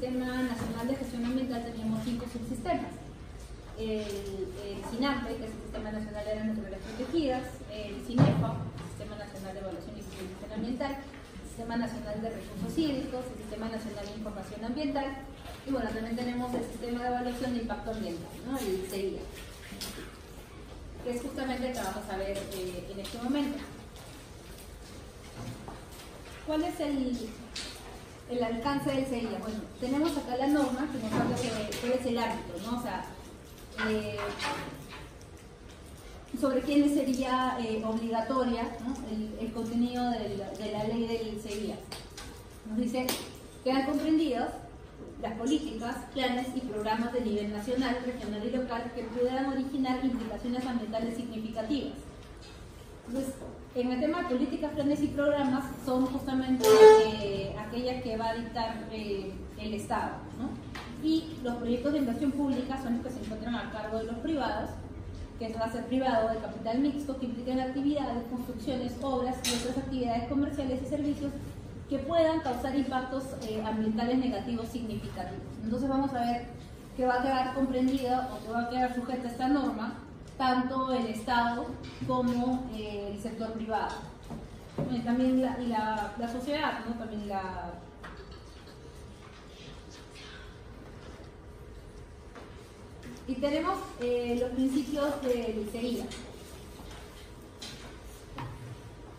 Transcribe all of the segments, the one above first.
Sistema Nacional de Gestión Ambiental teníamos 5 subsistemas. El SINAMPE, que es el Sistema Nacional de Áreas Naturales Protegidas, el SINEFA, Sistema Nacional de Evaluación y Supervisión Ambiental, el Sistema Nacional de Recursos Hídricos, el Sistema Nacional de Información Ambiental, y bueno, también tenemos el Sistema de Evaluación de Impacto Ambiental, ¿no? El CEIA, que es justamente el que vamos a ver en este momento. ¿Cuál es el alcance del CEIA? Bueno, tenemos acá la norma que nos habla sobre cuál es el ámbito, ¿no? O sea, sobre quiénes sería obligatoria, ¿no? el contenido de la ley del CEIA. Nos dice que han comprendido las políticas, planes y programas de nivel nacional, regional y local que puedan originar implicaciones ambientales significativas. Entonces, en el tema de políticas, planes y programas son justamente aquellas que va a dictar el Estado, ¿no? Y los proyectos de inversión pública son los que se encuentran a cargo de los privados, que va a ser privado de capital mixto, que implican actividades, construcciones, obras y otras actividades comerciales y servicios que puedan causar impactos ambientales negativos significativos. Entonces vamos a ver que va a quedar comprendida o que va a quedar sujeta a esta norma tanto el Estado como el sector privado. Y también la sociedad, ¿no? También Y tenemos los principios del CEIA.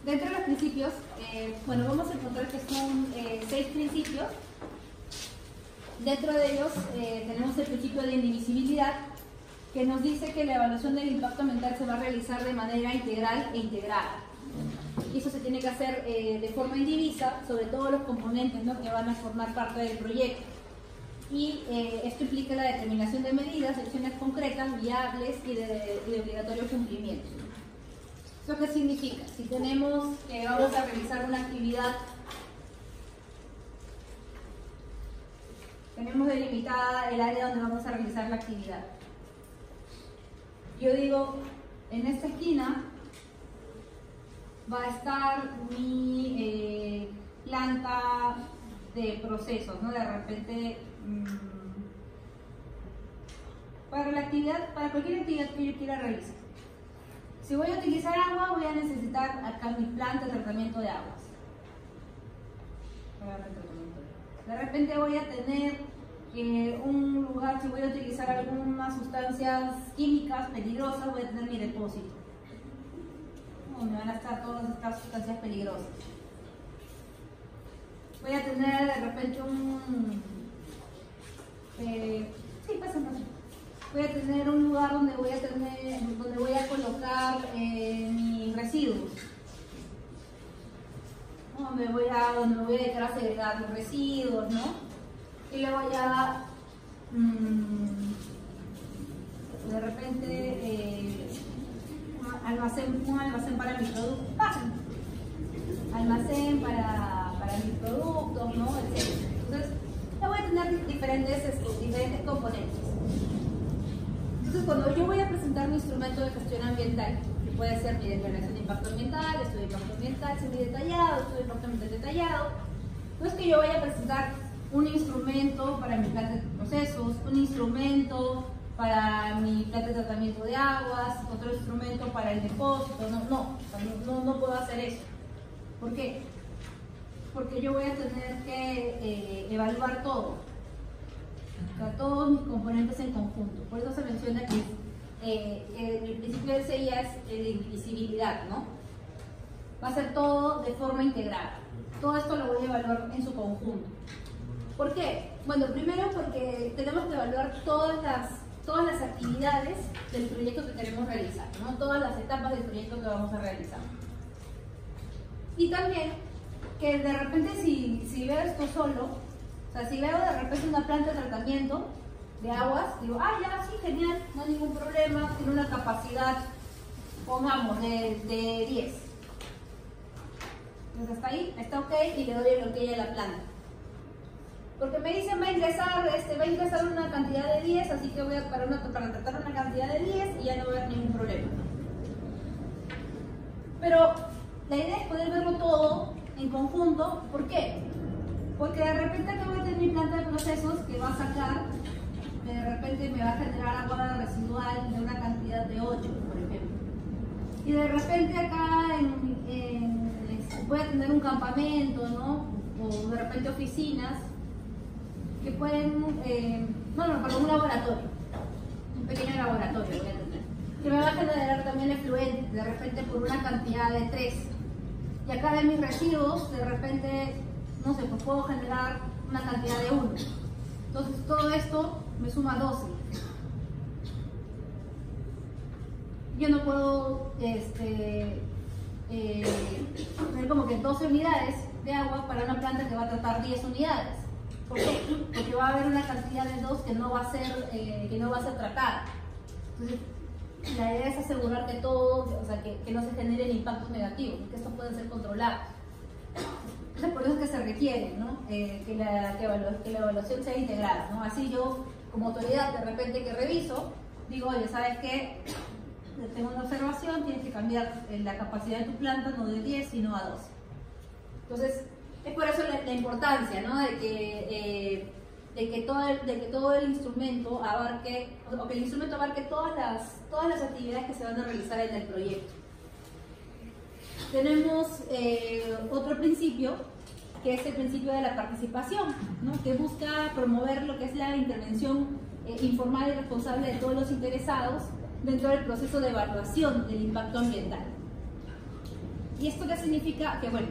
Dentro de los principios, bueno, vamos a encontrar que son 6 principios. Dentro de ellos tenemos el principio de indivisibilidad, que nos dice que la evaluación del impacto ambiental se va a realizar de manera integral e integrada. Y eso se tiene que hacer de forma indivisa sobre todos los componentes, ¿no? que van a formar parte del proyecto. Y esto implica la determinación de medidas, acciones concretas, viables y de obligatorio cumplimiento. ¿Eso qué significa? Si tenemos que vamos a realizar una actividad, tenemos delimitada el área donde vamos a realizar la actividad. Yo digo, en esta esquina va a estar mi planta de procesos, ¿no? De repente, para la actividad, para cualquier actividad que yo quiera realizar. Si voy a utilizar agua, voy a necesitar acá mi planta de tratamiento de aguas. De repente voy a tener un lugar, si voy a utilizar algunas sustancias químicas peligrosas, voy a tener mi depósito, donde van a estar todas estas sustancias peligrosas. Voy a tener de repente voy a tener un lugar donde voy a colocar mis residuos, ¿no? donde me voy a dedicar a segregar los residuos, ¿no? Y luego ya de repente un almacén para mis productos, almacén para mis productos, ¿no? Etc. Entonces, ya voy a tener diferentes componentes. Entonces, cuando yo voy a presentar mi instrumento de gestión ambiental, que puede ser mi declaración de impacto ambiental, estudio de impacto ambiental semi-detallado, estudio de impacto ambiental detallado, no es que yo vaya a presentar un instrumento para mi planta de procesos, un instrumento para mi planta de tratamiento de aguas, otro instrumento para el depósito, no puedo hacer eso. ¿Por qué? Porque yo voy a tener que evaluar todo, todos mis componentes en conjunto. Por eso se menciona que el principio del CEIA es de indivisibilidad, ¿no? Va a ser todo de forma integrada. Todo esto lo voy a evaluar en su conjunto. ¿Por qué? Bueno, primero porque tenemos que evaluar todas las actividades del proyecto que queremos realizar, ¿no? Todas las etapas del proyecto que vamos a realizar. Y también que de repente si veo esto solo, o sea, si veo de repente una planta de tratamiento de aguas, digo, ya, sí, genial, no hay ningún problema, tiene una capacidad, pongamos, de 10. Entonces hasta ahí, está ok, y le doy el ok a la planta. Porque me dicen va a ingresar una cantidad de 10, así que voy a para tratar una cantidad de 10 y ya no va a haber ningún problema. Pero la idea es poder verlo todo en conjunto. ¿Por qué? Porque de repente acabo de tener mi planta de procesos que va a sacar, de repente me va a generar agua residual de una cantidad de 8, por ejemplo. Y de repente acá voy a tener un campamento, ¿no? O de repente oficinas que pueden, perdón, un laboratorio, un pequeño laboratorio voy a tener, que me va a generar también efluentes, de repente por una cantidad de 3. Y acá de mis residuos, de repente, no sé, pues puedo generar una cantidad de 1. Entonces todo esto me suma 12. Yo no puedo tener como que 12 unidades de agua para una planta que va a tratar 10 unidades. ¿Por qué? Porque va a haber una cantidad de 2 que no va a ser tratada. Entonces, la idea es asegurar que todo, o sea, que no se generen impactos negativos, que estos pueden ser controlados. Entonces, por eso es que se requiere, ¿no? que la evaluación sea integrada, ¿no? Así yo, como autoridad, de repente que reviso, digo, oye, ¿sabes qué? Tengo una observación, tienes que cambiar la capacidad de tu planta, no de 10, sino a 12. Entonces, es por eso la importancia, ¿no? de que todo el instrumento abarque, o que el instrumento abarque todas las actividades que se van a realizar en el proyecto. Tenemos otro principio, que es el principio de la participación, ¿no? Que busca promover lo que es la intervención informal y responsable de todos los interesados dentro del proceso de evaluación del impacto ambiental. ¿Y esto qué significa? Que bueno,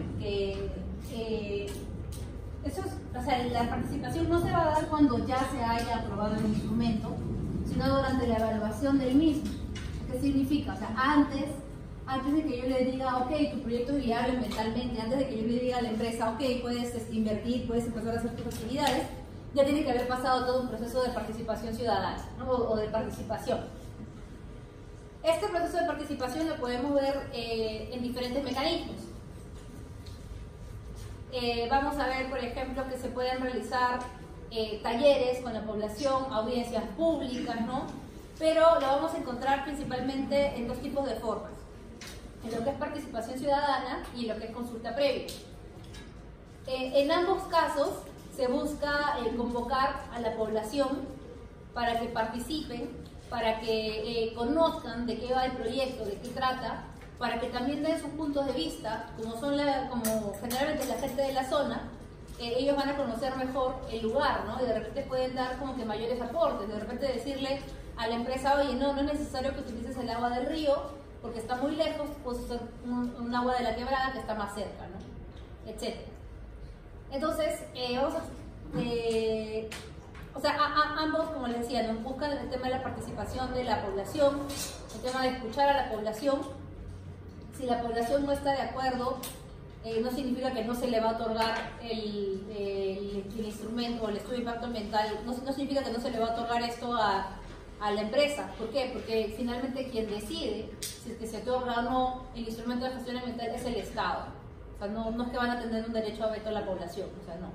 la participación no se va a dar cuando ya se haya aprobado el instrumento, sino durante la evaluación del mismo. ¿Qué significa? O sea, antes de que yo le diga, ok, tu proyecto es viable ambientalmente, antes de que yo le diga a la empresa, ok, puedes invertir, puedes empezar a hacer tus actividades, ya tiene que haber pasado todo un proceso de participación ciudadana, ¿no? o de participación. Este proceso de participación lo podemos ver en diferentes mecanismos. Vamos a ver, por ejemplo, que se pueden realizar talleres con la población, audiencias públicas, ¿no? Pero lo vamos a encontrar principalmente en 2 tipos de formas. En lo que es participación ciudadana y en lo que es consulta previa. En ambos casos se busca convocar a la población para que participen, para que conozcan de qué va el proyecto, de qué trata, para que también den sus puntos de vista, como generalmente la gente de la zona, ellos van a conocer mejor el lugar, ¿no? Y de repente pueden dar como que mayores aportes, de repente decirle a la empresa, oye, no es necesario que utilices el agua del río, porque está muy lejos, puedes usar un agua de la quebrada que está más cerca, ¿no? Etcétera. Entonces, ambos, como les decía, nos buscan el tema de la participación de la población, el tema de escuchar a la población. Si la población no está de acuerdo, no significa que no se le va a otorgar el instrumento o el estudio de impacto ambiental, no significa que no se le va a otorgar esto a la empresa. ¿Por qué? Porque finalmente quien decide si es que se otorga o no el instrumento de gestión ambiental es el Estado. O sea, no es que van a tener un derecho a veto a la población, o sea, no.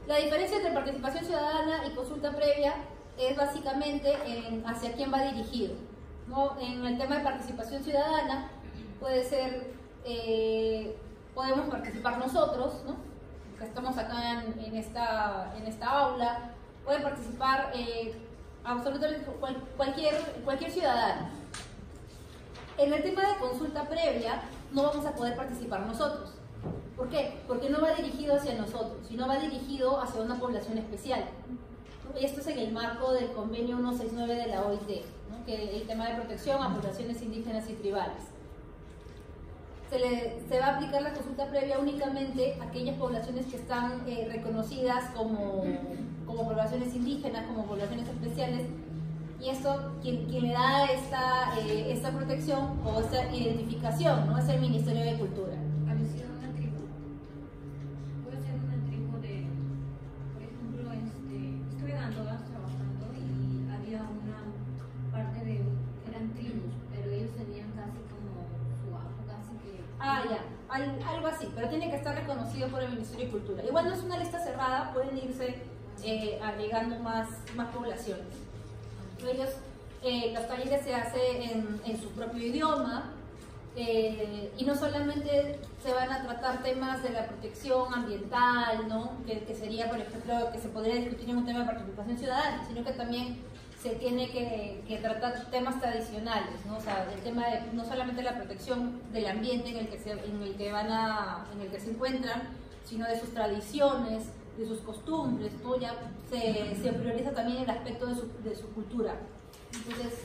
La diferencia entre participación ciudadana y consulta previa es básicamente hacia quién va dirigido, ¿no? En el tema de participación ciudadana puede ser, podemos participar nosotros, ¿no? Que estamos acá en esta aula, puede participar absolutamente cualquier ciudadano. En el tema de consulta previa no vamos a poder participar nosotros. ¿Por qué? Porque no va dirigido hacia nosotros, sino va dirigido hacia una población especial. Esto es en el marco del convenio 169 de la OIT, ¿no? Que el tema de protección a poblaciones indígenas y tribales. Se va a aplicar la consulta previa únicamente a aquellas poblaciones que están reconocidas como poblaciones indígenas, como poblaciones especiales, y esto, quien le da esta protección o esta identificación, ¿no? Es el Ministerio de Cultura. Algo así, pero tiene que estar reconocido por el Ministerio de Cultura. Igual no es una lista cerrada, pueden irse agregando más poblaciones. Los talleres se hacen en su propio idioma, y no solamente se van a tratar temas de la protección ambiental, ¿no? que sería, por ejemplo, que se podría discutir en un tema de participación ciudadana, sino que también se tiene que tratar temas tradicionales, ¿no? O sea, el tema de no solamente la protección del ambiente en el que se encuentran, sino de sus tradiciones, de sus costumbres, todo ya se prioriza también el aspecto de su cultura. Entonces,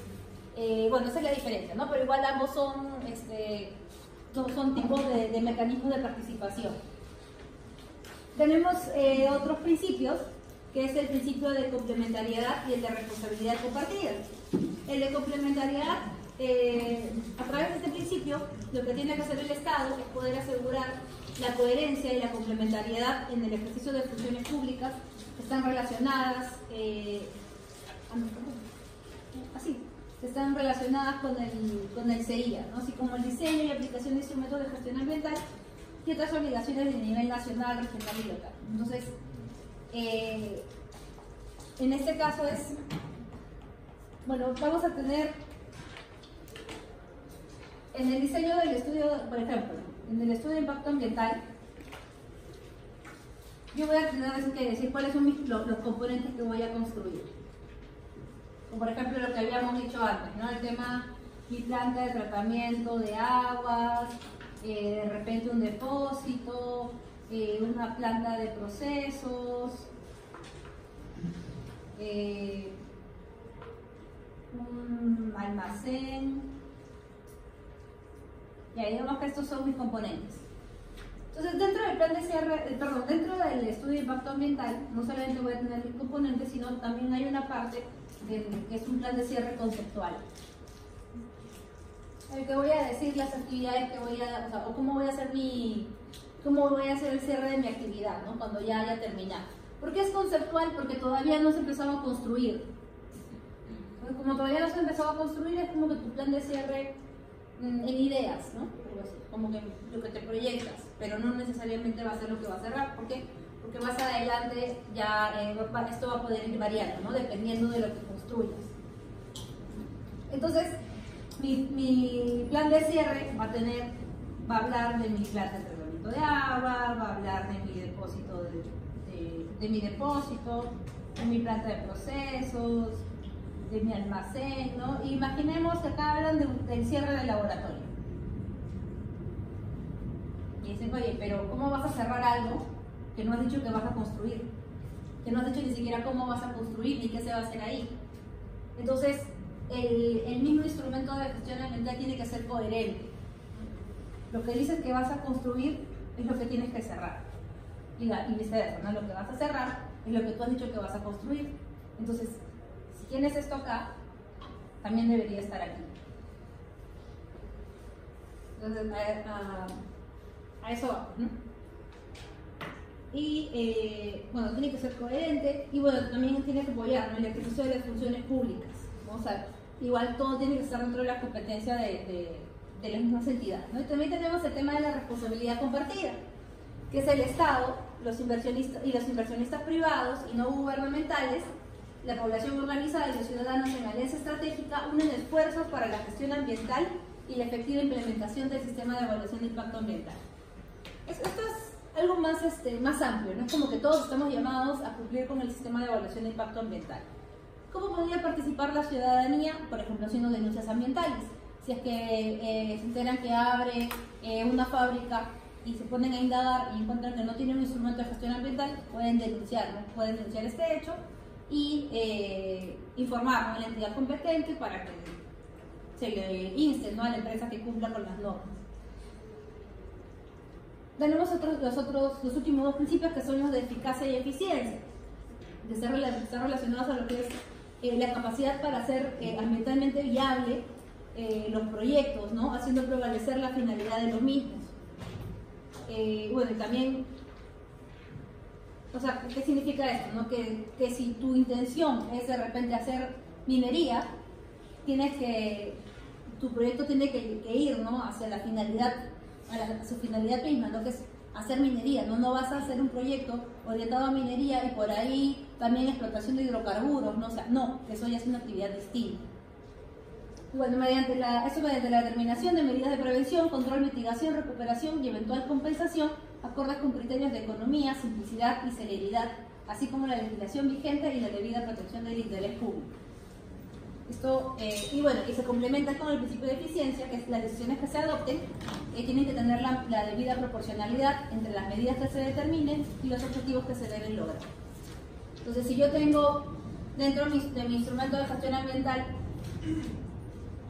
bueno, esa es la diferencia, ¿no? Pero igual ambos son tipos de mecanismos de participación. Tenemos otros principios, que es el principio de complementariedad y el de responsabilidad compartida. El de complementariedad, a través de este principio, lo que tiene que hacer el Estado es poder asegurar la coherencia y la complementariedad en el ejercicio de funciones públicas que están relacionadas, con el CEIA, ¿no? Así como el diseño y aplicación de instrumentos de gestión ambiental y otras obligaciones de nivel nacional, regional y local. Entonces, en este caso bueno, vamos a tener en el diseño del estudio, por ejemplo, en el estudio de impacto ambiental, yo voy a tener que decir cuáles son los componentes que voy a construir. Como por ejemplo lo que habíamos dicho antes, ¿no? El tema, mi planta de tratamiento de aguas, de repente un depósito, una planta de procesos, un almacén. Y ahí digamos que estos son mis componentes. Entonces, dentro del plan de cierre, dentro del estudio de impacto ambiental, no solamente voy a tener mis componentes, sino también hay una parte que es un plan de cierre conceptual. En el que voy a decir las actividades que voy a, o cómo voy a hacer el cierre de mi actividad, ¿no? Cuando ya haya terminado. ¿Por qué es conceptual? Porque todavía no se empezaba a construir. Entonces, como todavía no se empezaba a construir, es como que tu plan de cierre en ideas, ¿no? Como que lo que te proyectas, pero no necesariamente va a ser lo que va a cerrar. ¿Por qué? Porque más adelante ya esto va a poder ir variando, ¿no? Dependiendo de lo que construyas. Entonces, mi plan de cierre va a hablar de mi planta de tratamiento de agua, va a hablar de mi depósito, de mi planta de procesos, de mi almacén, ¿no? Imaginemos que acá hablan del cierre del laboratorio. Y dicen, oye, pero ¿cómo vas a cerrar algo que no has dicho que vas a construir? Que no has dicho ni siquiera cómo vas a construir ni qué se va a hacer ahí. Entonces, el mismo instrumento de gestión ambiental tiene que ser coherente. Lo que dices que vas a construir es lo que tienes que cerrar. Y viceversa, ¿no? Lo que vas a cerrar es lo que tú has dicho que vas a construir. Entonces, si tienes esto acá, también debería estar aquí. Entonces, a eso va, ¿no? Y bueno, tiene que ser coherente y bueno, también tiene que apoyar, ¿no? El ejercicio de las funciones públicas, ¿no? O sea, igual todo tiene que estar dentro de la competencia de las mismas entidades, ¿no? Y también tenemos el tema de la responsabilidad compartida, que es el Estado, los inversionistas privados y no gubernamentales, la población organizada y los ciudadanos en alianza estratégica unen esfuerzos para la gestión ambiental y la efectiva implementación del sistema de evaluación de impacto ambiental. Esto es algo más amplio, ¿no? Es como que todos estamos llamados a cumplir con el sistema de evaluación de impacto ambiental. ¿Cómo podría participar la ciudadanía? Por ejemplo, haciendo denuncias ambientales. Si es que se enteran que abre una fábrica y se ponen a indagar y encuentran que no tiene un instrumento de gestión ambiental, pueden denunciar, ¿no? Pueden denunciar este hecho y informar, ¿no?, a la entidad competente para que se le inste, ¿no?, a la empresa que cumpla con las normas. Tenemos los últimos dos principios, que son los de eficacia y eficiencia, que están relacionados a lo que es la capacidad para hacer ambientalmente viable los proyectos, ¿no?, haciendo prevalecer la finalidad de los mismos. Bueno, y también, o sea, ¿qué significa esto? ¿No? Que si tu intención es de repente hacer minería, tu proyecto tiene que ir, ¿no?, hacia la finalidad, a su finalidad misma, ¿no?, que es hacer minería. No vas a hacer un proyecto orientado a minería y por ahí también explotación de hidrocarburos, ¿no? O sea, no, eso ya es una actividad distinta. Bueno, mediante la determinación de medidas de prevención, control, mitigación, recuperación y eventual compensación, acordes con criterios de economía, simplicidad y celeridad, así como la legislación vigente y la debida protección del interés público. Esto, y se complementa con el principio de eficiencia, que es las decisiones que se adopten tienen que tener la debida proporcionalidad entre las medidas que se determinen y los objetivos que se deben lograr. Entonces, si yo tengo dentro de mi instrumento de gestión ambiental,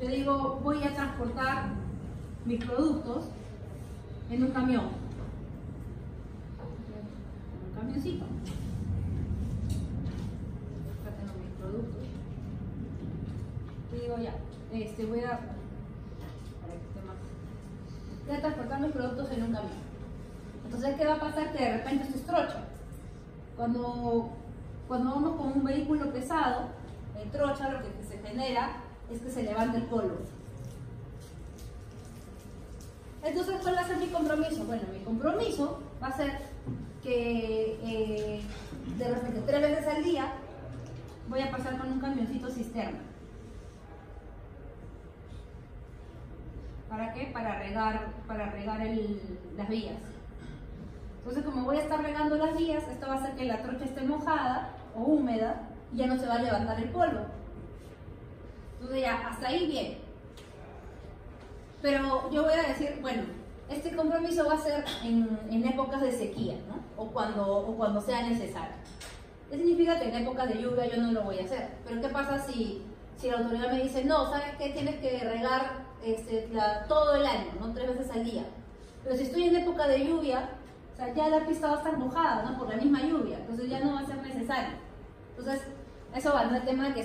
yo digo, voy a transportar mis productos en un camión, en un camioncito. Acá tengo mis productos. Y digo, ya, voy a transportar mis productos en un camión. Entonces, ¿qué va a pasar? Que de repente esto es trocha. Cuando vamos con un vehículo pesado, en trocha lo que se genera es que se levanta el polvo. Entonces, ¿cuál va a ser mi compromiso? Bueno, mi compromiso va a ser que de repente 3 veces al día voy a pasar con un camioncito cisterna. ¿Para qué? Para regar las vías. Entonces, como voy a estar regando las vías, esto va a hacer que la trocha esté mojada o húmeda y ya no se va a levantar el polvo. Entonces ya, hasta ahí bien. Pero yo voy a decir, bueno, este compromiso va a ser en épocas de sequía, ¿no? O cuando sea necesario. ¿Qué significa que en épocas de lluvia yo no lo voy a hacer? Pero ¿qué pasa si la autoridad me dice, no, ¿sabes qué? Tienes que regar todo el año, ¿no? 3 veces al día. Pero si estoy en época de lluvia, o sea, ya la pista va a estar mojada, ¿no? Por la misma lluvia, entonces ya no va a ser necesario. Entonces, eso va, ¿no? El tema que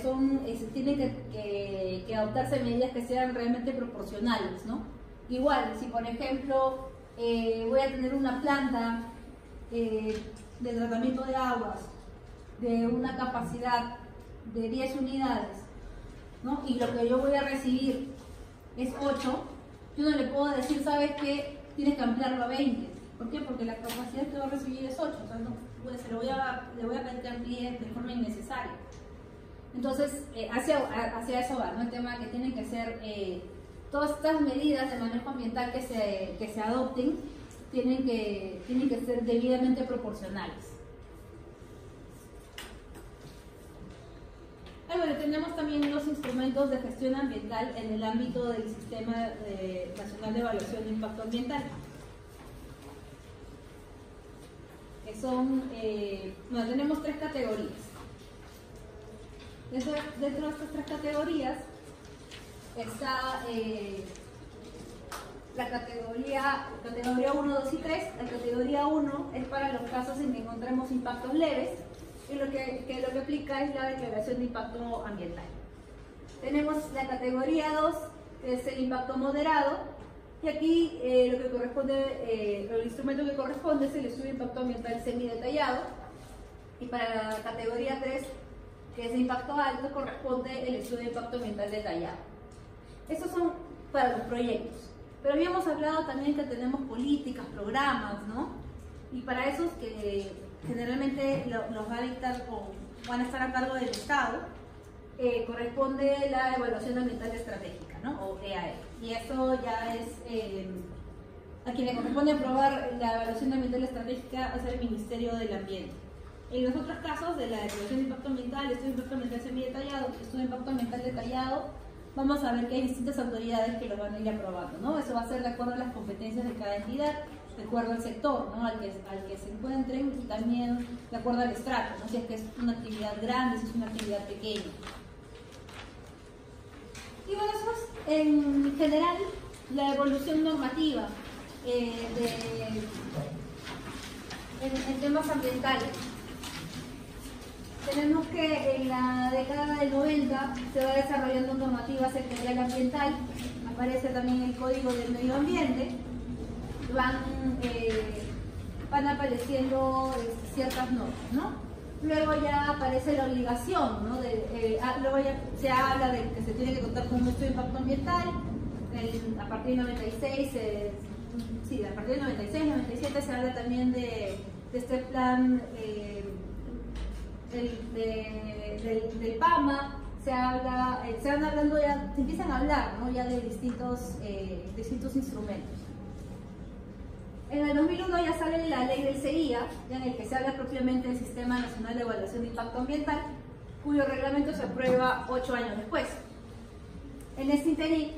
tienen que adoptarse medidas que sean realmente proporcionales, ¿no? Igual, si por ejemplo voy a tener una planta de tratamiento de aguas de una capacidad de 10 unidades, ¿no? Y lo que yo voy a recibir es 8, yo no le puedo decir, ¿sabes qué? Tienes que ampliarlo a 20. ¿Por qué? Porque la capacidad que va a recibir es 8, o sea, no, pues, le voy a pedir que amplíe de forma innecesaria. Entonces, hacia eso va, ¿no? El tema que tienen que ser, todas estas medidas de manejo ambiental que se adopten, tienen que ser debidamente proporcionales. Bueno, tenemos también los instrumentos de gestión ambiental en el ámbito del Sistema Nacional de Evaluación de Impacto Ambiental. Que son, bueno, tenemos 3 categorías. Dentro de estas 3 categorías está la categoría 1, 2 y 3. La categoría 1 es para los casos en que encontremos impactos leves, y lo que aplica es la declaración de impacto ambiental. Tenemos la categoría 2, que es el impacto moderado, y aquí lo que corresponde, el instrumento que corresponde es el estudio de impacto ambiental semidetallado, y para la categoría 3, que es de impacto alto, corresponde el estudio de impacto ambiental detallado. Estos son para los proyectos, pero habíamos hablado también que tenemos políticas, programas, ¿no? Y para esos que generalmente los va a dictar o van a estar a cargo del Estado, corresponde la evaluación ambiental estratégica, ¿no? O EAE. Y eso ya es, a quien le corresponde aprobar la evaluación ambiental estratégica es el Ministerio del Ambiente. En los otros casos de la declaración de impacto ambiental, estudio de impacto ambiental semidetallado, estudio de impacto ambiental detallado, vamos a ver que hay distintas autoridades que lo van a ir aprobando, ¿no? Eso va a ser de acuerdo a las competencias de cada entidad, de acuerdo al sector, ¿no? al que se encuentren, y también de acuerdo al estrato, ¿no? Si es que es una actividad grande, si es una actividad pequeña. Y bueno, eso es en general la evolución normativa en temas ambientales. Tenemos que en la década del 90 se va desarrollando normativa sectorial ambiental, aparece también el Código del Medio Ambiente, van apareciendo ciertas normas, ¿no? Luego ya aparece la obligación, ¿no? Luego ya se habla de que se tiene que contar con un estudio de impacto ambiental, a partir del 96, a partir del 96, 97 se habla también de este plan del PAMA, se empiezan a hablar, ¿no? Ya de distintos instrumentos. En el 2001 ya sale la ley del CIA, ya en el que se habla propiamente del Sistema Nacional de Evaluación de Impacto Ambiental, cuyo reglamento se aprueba 8 años después. En este interín,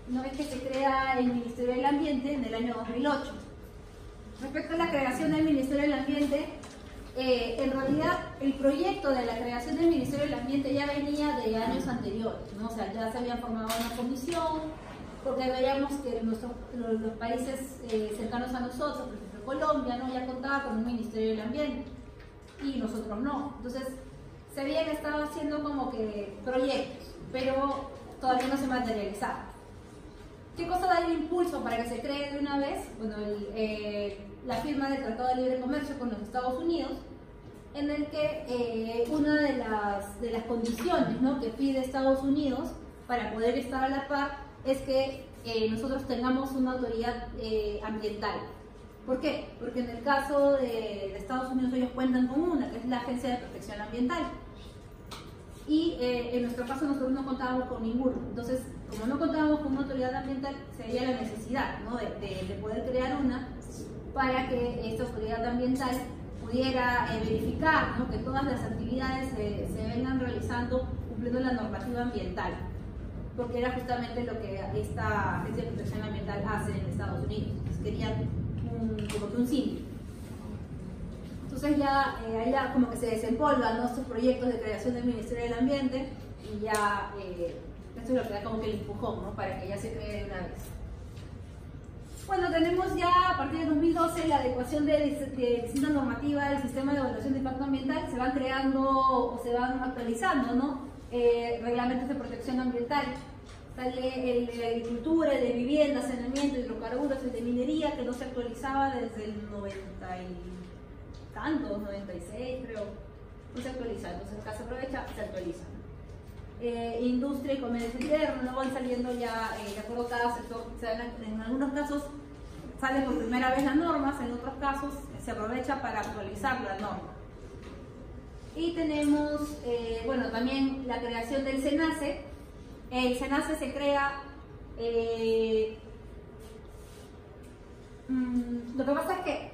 no es que se crea el Ministerio del Ambiente en el año 2008. Respecto a la creación del Ministerio del Ambiente, en realidad el proyecto de la creación del Ministerio del Ambiente ya venía de años anteriores, ¿no? O sea, ya se habían formado una comisión, porque veíamos que los países cercanos a nosotros, por ejemplo Colombia, ¿no? Ya contaba con un Ministerio del Ambiente y nosotros no. Entonces se veía que estaba haciendo como que proyectos, pero todavía no se materializaban. ¿Qué cosa da el impulso para que se cree de una vez? Bueno, la firma del Tratado de Libre Comercio con los Estados Unidos, en el que una de las condiciones, ¿no?, que pide Estados Unidos para poder estar a la par es que nosotros tengamos una autoridad ambiental. ¿Por qué? Porque en el caso de Estados Unidos ellos cuentan con una, que es la Agencia de Protección Ambiental. Y en nuestro caso nosotros no contábamos con ninguno. Entonces, como no contábamos con una autoridad ambiental, se veía la necesidad, ¿no?, de poder crear una para que esta autoridad ambiental pudiera verificar, ¿no?, que todas las actividades se vengan realizando cumpliendo la normativa ambiental, porque era justamente lo que esta Agencia de Protección Ambiental hace en Estados Unidos. Entonces querían como que un síndico. Entonces ya ahí ya como que se desempolvan, ¿no?, estos proyectos de creación del Ministerio del Ambiente, y ya esto es lo que da como que el empujón, ¿no?, para que ya se cree de una vez. Bueno, tenemos ya a partir de 2012 la adecuación de distinta normativa del sistema de evaluación de impacto ambiental. Se van creando o se van actualizando, ¿no?, reglamentos de protección ambiental. Sale el de agricultura, el de vivienda, saneamiento, hidrocarburos, el de minería, que no se actualizaba desde el 90 y tantos, 96 creo, no se actualiza. Entonces acá se aprovecha, se actualiza. Industria y comercio interno, ¿no?, van saliendo ya de acuerdo a cada sector. O sea, en algunos casos salen por primera vez las normas, en otros casos se aprovecha para actualizar la norma. Y tenemos, bueno, también la creación del SENACE. El SENACE se crea, lo que pasa es que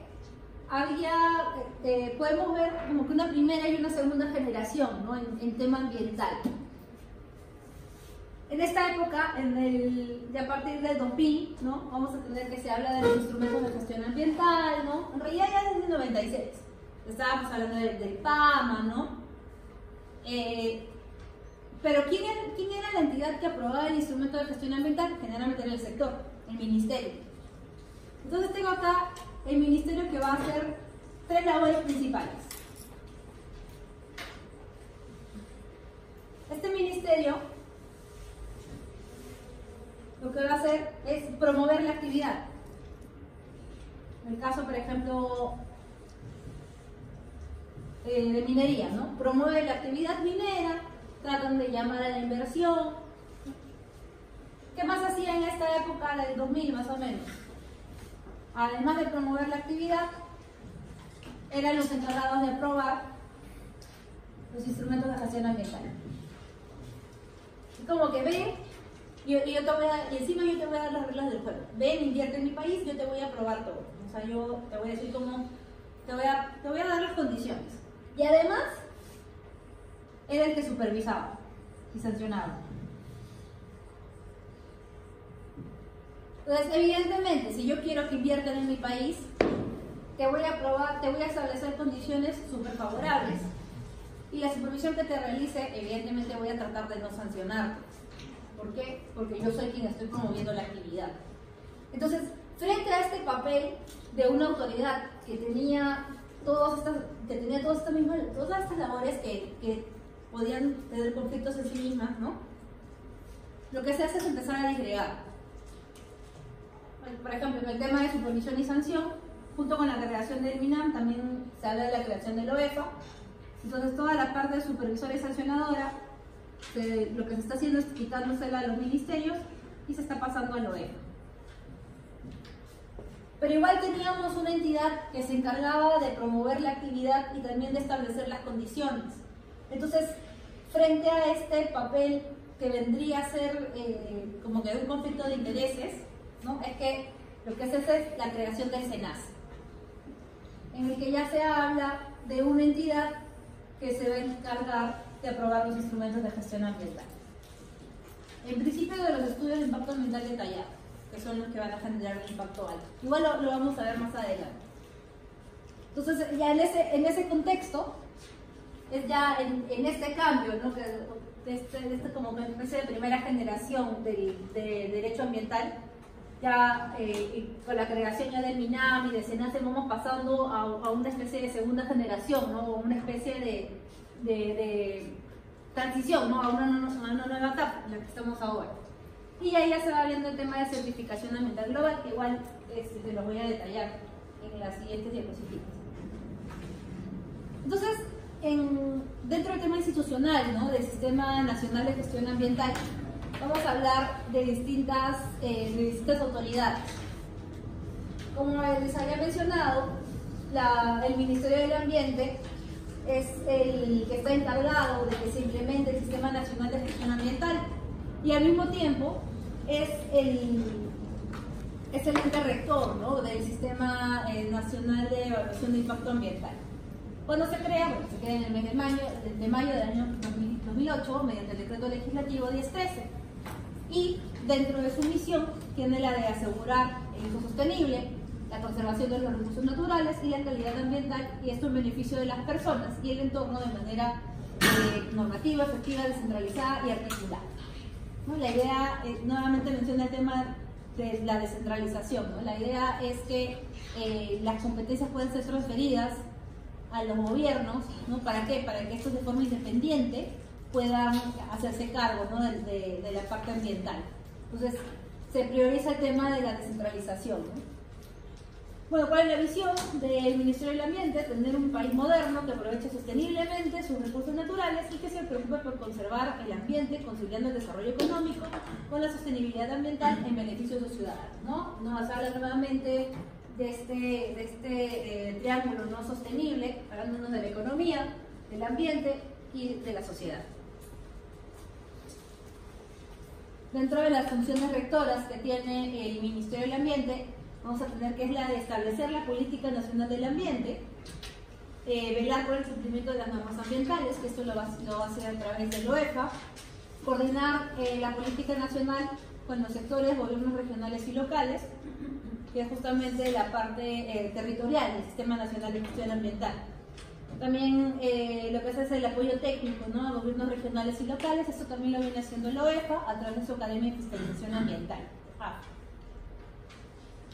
podemos ver como que una primera y una segunda generación, ¿no?, en tema ambiental. En esta época, ya a partir del 2000, ¿no?, vamos a tener que se habla de los instrumentos de gestión ambiental, ¿no? En realidad ya desde el 96. Estábamos hablando del PAMA, ¿no? Pero ¿quién era la entidad que aprobaba el instrumento de gestión ambiental? Generalmente era el sector, el ministerio. Entonces tengo acá el ministerio que va a hacer 3 labores principales. Este ministerio lo que va a hacer es promover la actividad. En el caso, por ejemplo, de minería, ¿no?, promueve la actividad minera, tratan de llamar a la inversión. ¿Qué más hacía en esta época del 2000 más o menos? Además de promover la actividad, eran los encargados de aprobar los instrumentos de gestión ambiental. Es como que ven, y encima yo te voy a dar las reglas del juego. Ven, invierte en mi país, yo te voy a aprobar todo. O sea, yo te voy a decir cómo, te voy a dar las condiciones. Y además, era el que supervisaba y sancionaba. Entonces, evidentemente, si yo quiero que inviertan en mi país, te voy a establecer condiciones súper favorables. Y la supervisión que te realice, evidentemente voy a tratar de no sancionarte. ¿Por qué? Porque yo soy quien estoy promoviendo la actividad. Entonces, frente a este papel de una autoridad que tenía todas estas labores que podían tener conflictos en sí mismas, ¿no?, lo que se hace es empezar a disgregar. Por ejemplo, en el tema de supervisión y sanción, junto con la creación del MINAM, también se habla de la creación del OEFA. Entonces, toda la parte supervisora y sancionadora, lo que se está haciendo es quitándosela a los ministerios y se está pasando al OEFA. Pero igual teníamos una entidad que se encargaba de promover la actividad y también de establecer las condiciones. Entonces, frente a este papel que vendría a ser como que un conflicto de intereses, ¿no? Es que lo que hace es la creación del SENACE, en el que ya se habla de una entidad que se va a encargar de aprobar los instrumentos de gestión ambiental. En principio de los estudios de impacto ambiental detallado, que son los que van a generar un impacto alto. Igual lo vamos a ver más adelante. Entonces, ya en ese contexto, es ya en este cambio, ¿no? de como una especie de primera generación de derecho ambiental, ya con la creación ya del MINAM y de SENACE vamos pasando a una especie de segunda generación, ¿no? O una especie de transición, ¿no? A una nueva etapa en la que estamos ahora. Y ahí ya se va viendo el tema de certificación ambiental global, que igual se los voy a detallar en las siguientes diapositivas. Entonces, dentro del tema institucional, ¿no? Del Sistema Nacional de Gestión Ambiental, vamos a hablar de distintas autoridades. Como les había mencionado, el Ministerio del Ambiente es el que está encargado de que se implemente el Sistema Nacional de Gestión Ambiental y al mismo tiempo es el ente rector, ¿no? Del Sistema Nacional de Evaluación de Impacto Ambiental. Cuando se crea, bueno, se crea en el mes de mayo del año 2008 mediante el decreto legislativo 1013 y dentro de su misión tiene la de asegurar el uso sostenible, la conservación de los recursos naturales y la calidad ambiental, y esto en beneficio de las personas y el entorno de manera normativa, efectiva, descentralizada y articulada, ¿no? La idea, nuevamente menciona el tema de la descentralización, ¿no? La idea es que las competencias pueden ser transferidas a los gobiernos, ¿no? ¿Para qué? Para que estos de forma independiente puedan hacerse cargo, ¿no? de la parte ambiental. Entonces, se prioriza el tema de la descentralización, ¿no? Bueno, ¿cuál es la visión del Ministerio del Ambiente? Tener un país moderno que aproveche sosteniblemente sus recursos naturales y que se preocupe por conservar el ambiente, conciliando el desarrollo económico con la sostenibilidad ambiental en beneficio de los ciudadanos, ¿no? Nos habla nuevamente de este triángulo no sostenible, hablándonos de la economía, del ambiente y de la sociedad. Dentro de las funciones rectoras que tiene el Ministerio del Ambiente, vamos a tener que es la de establecer la política nacional del ambiente, velar por el cumplimiento de las normas ambientales, que esto lo va a hacer a través del OEFA, coordinar la política nacional con los sectores, gobiernos regionales y locales, que es justamente la parte territorial del Sistema Nacional de Gestión Ambiental. También lo que es el apoyo técnico, ¿no? A gobiernos regionales y locales, esto también lo viene haciendo el OEFA a través de su Academia de Fiscalización Ambiental.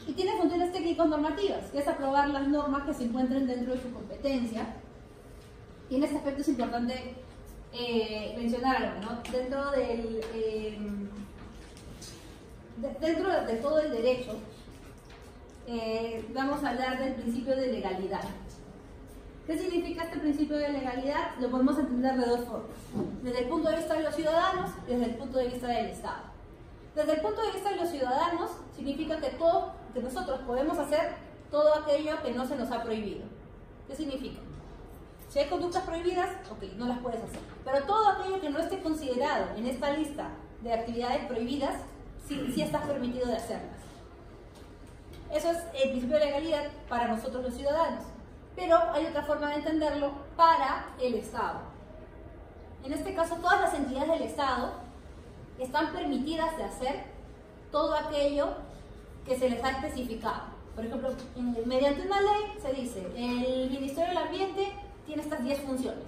Y tiene funciones técnico-normativas, que es aprobar las normas que se encuentren dentro de su competencia. Y en ese aspecto es importante mencionar algo, ¿no? Dentro de todo el derecho, vamos a hablar del principio de legalidad. ¿Qué significa este principio de legalidad? Lo podemos entender de dos formas. Desde el punto de vista de los ciudadanos y desde el punto de vista del Estado. Desde el punto de vista de los ciudadanos, significa que nosotros podemos hacer todo aquello que no se nos ha prohibido. ¿Qué significa? Si hay conductas prohibidas, ok, no las puedes hacer. Pero todo aquello que no esté considerado en esta lista de actividades prohibidas, sí estás permitido de hacerlas. Eso es el principio de legalidad para nosotros los ciudadanos. Pero hay otra forma de entenderlo para el Estado. En este caso, todas las entidades del Estado están permitidas de hacer todo aquello que se les ha especificado. Por ejemplo, mediante una ley se dice, el Ministerio del Ambiente tiene estas 10 funciones.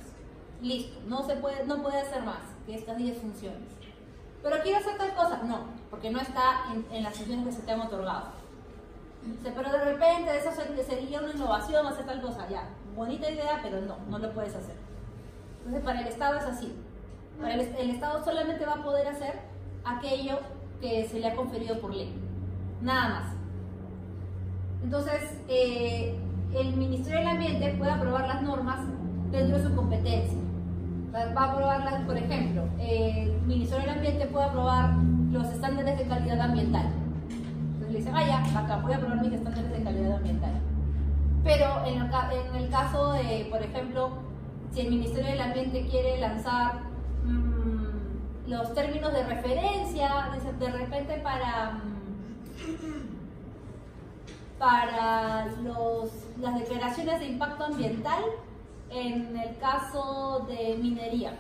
Listo, no puede hacer más que estas 10 funciones. ¿Pero quiere hacer tal cosa? No, porque no está en las funciones que se te han otorgado. Pero de repente de eso sería una innovación hacer tal cosa. Ya, bonita idea, pero no lo puedes hacer. Entonces, para el Estado es así. Para el Estado solamente va a poder hacer aquello que se le ha conferido por ley. Nada más. Entonces, el Ministerio del Ambiente puede aprobar las normas dentro de su competencia. Va a aprobarlas, por ejemplo, el Ministerio del Ambiente puede aprobar los estándares de calidad ambiental. Entonces le dicen, ya, acá voy a aprobar mis estándares de calidad ambiental. Pero en el caso de, por ejemplo, si el Ministerio del Ambiente quiere lanzar los términos de referencia, de repente para las declaraciones de impacto ambiental en el caso de minería.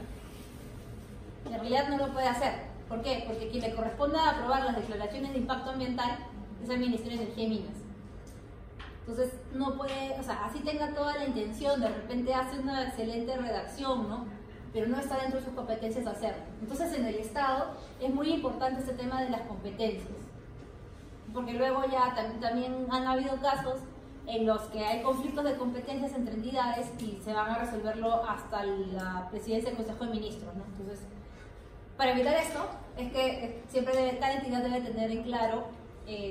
En realidad no lo puede hacer. ¿Por qué? Porque quien le corresponda aprobar las declaraciones de impacto ambiental es el Ministerio de Energía y Minas. Entonces no puede, o sea, así tenga toda la intención, de repente hace una excelente redacción, ¿no? Pero no está dentro de sus competencias hacerlo. Entonces en el Estado es muy importante este tema de las competencias, porque luego ya también han habido casos en los que hay conflictos de competencias entre entidades y se van a resolverlo hasta la presidencia del Consejo de Ministros, ¿no? Entonces, para evitar esto, es que siempre cada entidad debe tener en claro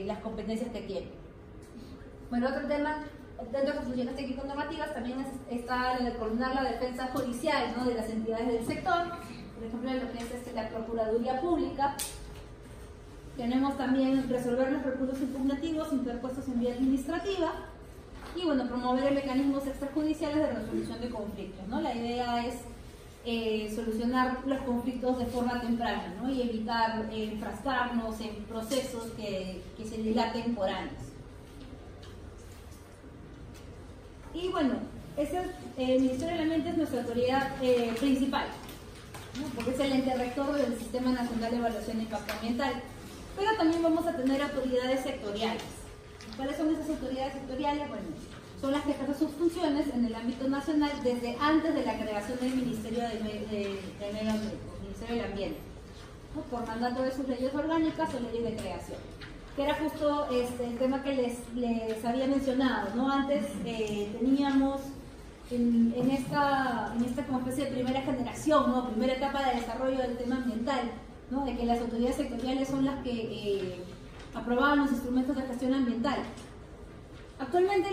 las competencias que tiene. Bueno, otro tema, dentro de las funciones técnico-normativas también está el de coordinar la defensa judicial, ¿no?, de las entidades del sector, por ejemplo, en lo que es la Procuraduría Pública. Tenemos también resolver los recursos impugnativos interpuestos en vía administrativa y, bueno, promover mecanismos extrajudiciales de resolución de conflictos, ¿no? La idea es solucionar los conflictos de forma temprana, ¿no?, y evitar enfrascarnos en procesos que se dilaten por años. Y bueno, el Ministerio del Ambiente es nuestra autoridad principal, ¿no?, porque es el ente rector del Sistema Nacional de Evaluación de Impacto Ambiental. Pero también vamos a tener autoridades sectoriales. ¿Cuáles son esas autoridades sectoriales? Bueno, son las que ejercen sus funciones en el ámbito nacional desde antes de la creación del Ministerio del Medio Ambiente, Ministerio del Ambiente, ¿no?, por mandato de sus leyes orgánicas o leyes de creación, que era justo el tema que les había mencionado, ¿no? Antes teníamos en esta como especie de primera generación, ¿no?, primera etapa de desarrollo del tema ambiental, ¿no?, de que las autoridades sectoriales son las que aprobaban los instrumentos de gestión ambiental. Actualmente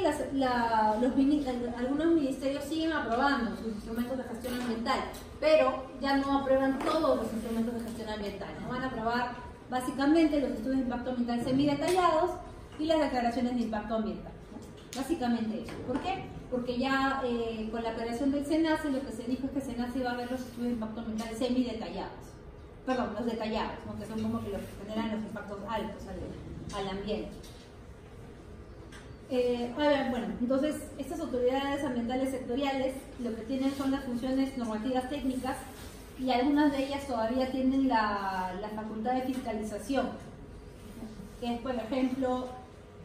algunos ministerios siguen aprobando sus instrumentos de gestión ambiental, pero ya no aprueban todos los instrumentos de gestión ambiental, ¿no? Van a aprobar básicamente los estudios de impacto ambiental semidetallados y las declaraciones de impacto ambiental, ¿no? Básicamente eso. ¿Por qué? Porque ya con la creación del SENACE lo que se dijo es que SENACE iba a ver los estudios de impacto ambiental semidetallados. Perdón, los detallados, ¿no?, que son como que los que generan los impactos altos al ambiente. Bueno, entonces estas autoridades ambientales sectoriales lo que tienen son las funciones normativas técnicas y algunas de ellas todavía tienen la facultad de fiscalización, que es, por ejemplo,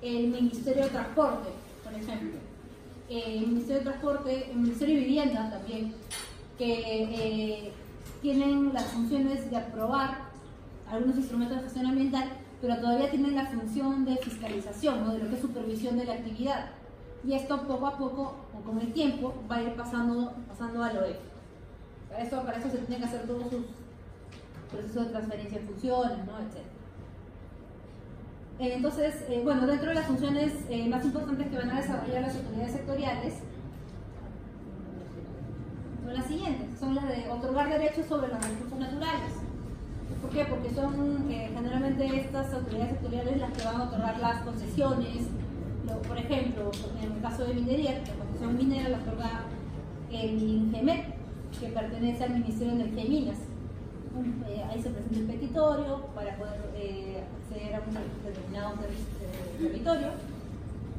el Ministerio de Transporte, por ejemplo, el Ministerio de Transporte, el Ministerio de Vivienda también, que tienen las funciones de aprobar algunos instrumentos de gestión ambiental, pero todavía tienen la función de fiscalización, ¿no?, de lo que es supervisión de la actividad. Y esto poco a poco, o con el tiempo, va a ir pasando al OEF. Para eso se tienen que hacer todos sus procesos de transferencia de funciones, ¿no?, etc. Entonces, bueno, dentro de las funciones más importantes que van a desarrollar las autoridades sectoriales, son las siguientes, son las de otorgar derechos sobre los recursos naturales. ¿Por qué? Porque son generalmente estas autoridades sectoriales las que van a otorgar las concesiones. Por ejemplo, en el caso de minería, la concesión minera la otorga el INGEMET, que pertenece al Ministerio de Energía y Minas. Ahí se presenta el petitorio para poder acceder a un determinado territorio.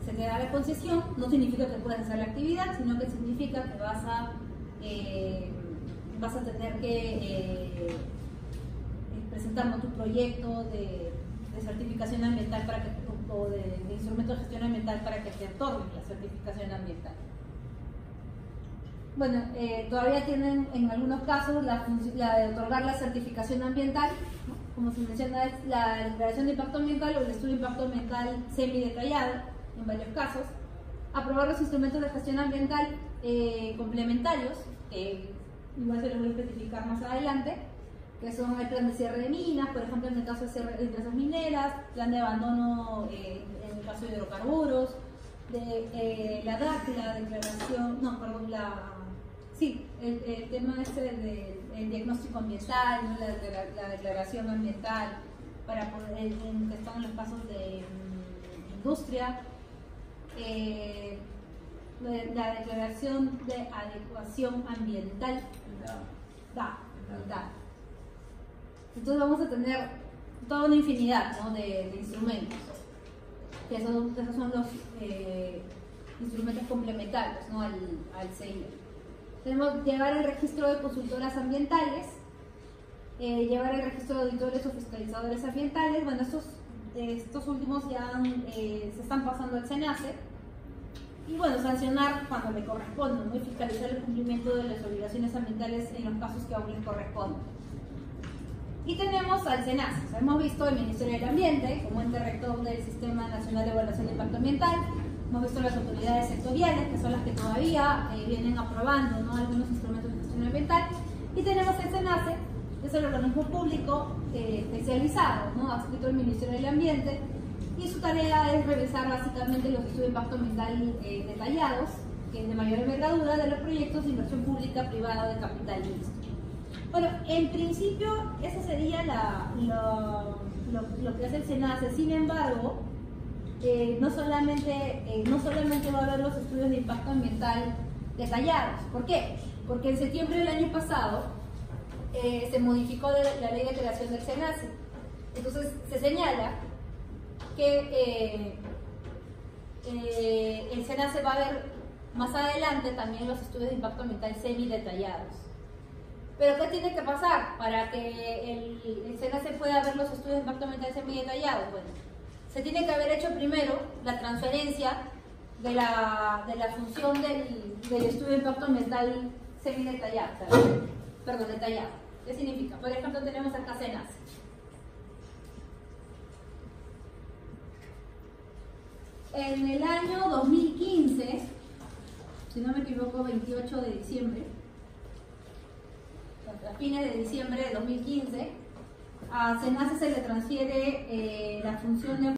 Se te da la concesión, no significa que puedas hacer la actividad, sino que significa que vas a tener que presentar tu proyecto de certificación ambiental o de instrumento de gestión ambiental para que te otorguen la certificación ambiental. Bueno, todavía tienen en algunos casos la de otorgar la certificación ambiental, ¿no?, como se menciona, es la declaración de impacto ambiental o el estudio de impacto ambiental semidetallado en varios casos. Aprobar los instrumentos de gestión ambiental complementarios, que igual se los voy a especificar más adelante, que son el plan de cierre de minas, por ejemplo, en el caso de cierre de empresas mineras, plan de abandono en el caso de hidrocarburos, de la DAC, la declaración, no, perdón, el tema del diagnóstico ambiental, ¿no?, la declaración ambiental, para poder, que están en los casos de industria, la declaración de adecuación ambiental, Entonces vamos a tener toda una infinidad, ¿no?, de instrumentos, que esos son los instrumentos complementarios, ¿no?, al CIE. Tenemos llevar el registro de consultoras ambientales, llevar el registro de auditores o fiscalizadores ambientales. Bueno, estos últimos ya se están pasando al SENACE. Y bueno, sancionar cuando le corresponda, ¿no?, y fiscalizar el cumplimiento de las obligaciones ambientales en los casos que aún les corresponden. Y tenemos al SENACE. O sea, hemos visto el Ministerio del Ambiente como ente rector del Sistema Nacional de Evaluación de Impacto Ambiental. Hemos visto las autoridades sectoriales, que son las que todavía vienen aprobando, ¿no?, algunos instrumentos de gestión ambiental. Y tenemos el SENACE, que es el organismo público especializado, ¿no?, adscrito al Ministerio del Ambiente, y su tarea es revisar básicamente los estudios de impacto ambiental detallados, que es de mayor envergadura, de los proyectos de inversión pública, privada, de capital mixto. Bueno, en principio eso sería lo que hace el SENACE. Sin embargo, no solamente va a haber los estudios de impacto ambiental detallados. ¿Por qué? Porque en septiembre del año pasado se modificó la ley de creación del SENACE. Entonces se señala que el SENACE va a ver más adelante también los estudios de impacto ambiental semi-detallados. Pero ¿qué tiene que pasar para que el SENACE pueda ver los estudios de impacto ambiental semi-detallados? Bueno, se tiene que haber hecho primero la transferencia de la función del estudio de impacto ambiental semi-detallado, perdón, detallado. ¿Qué significa? Por ejemplo, tenemos acá SENACE. En el año 2015, si no me equivoco, 28 de diciembre, a fines de diciembre de 2015, a SENACE se le transfiere la función de